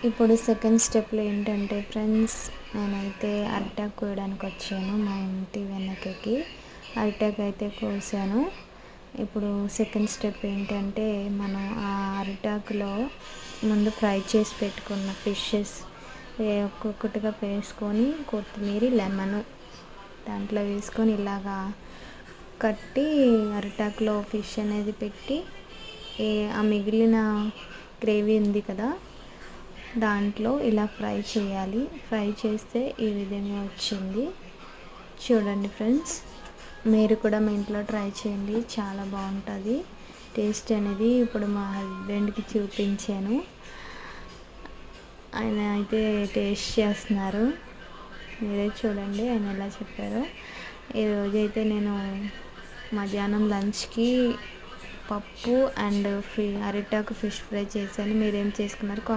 ఇప్పుడు సెకండ్ స్టెప్లో ఏంటంటే ఫ్రెండ్స్, నేనైతే అరిటాకు కోయడానికి వచ్చాను మా ఇంటి వెనకకి. అరిటాకు అయితే కోసాను. ఇప్పుడు సెకండ్ స్టెప్ ఏంటంటే, మనం ఆ అరిటాకులో ముందు ఫ్రై చేసి పెట్టుకున్న ఫిషెస్ ఒక్కొక్కటిగా వేసుకొని, కొత్తిమీర, లెమన్ దాంట్లో వేసుకొని ఇలాగా కట్టి అరిటాకులో ఫిష్ అనేది పెట్టి, ఆ మిగిలిన గ్రేవీ ఉంది కదా, దాంట్లో ఇలా ఫ్రై చేయాలి. ఫ్రై చేస్తే ఈ విధంగా వచ్చింది. చూడండి ఫ్రెండ్స్, మీరు కూడా మీ ఇంట్లో ట్రై చేయండి, చాలా బాగుంటుంది టేస్ట్ అనేది. ఇప్పుడు మా హస్బెండ్కి చూపించాను, ఆయన అయితే టేస్ట్ చేస్తున్నారు. మీరే చూడండి ఆయన ఎలా చెప్పారో. ఈరోజైతే నేను మధ్యాహ్నం లంచ్కి పప్పు అండ్ అరిటాకు ఫిష్ ఫ్రై చేశాను. మీరేం చేసుకున్నారు?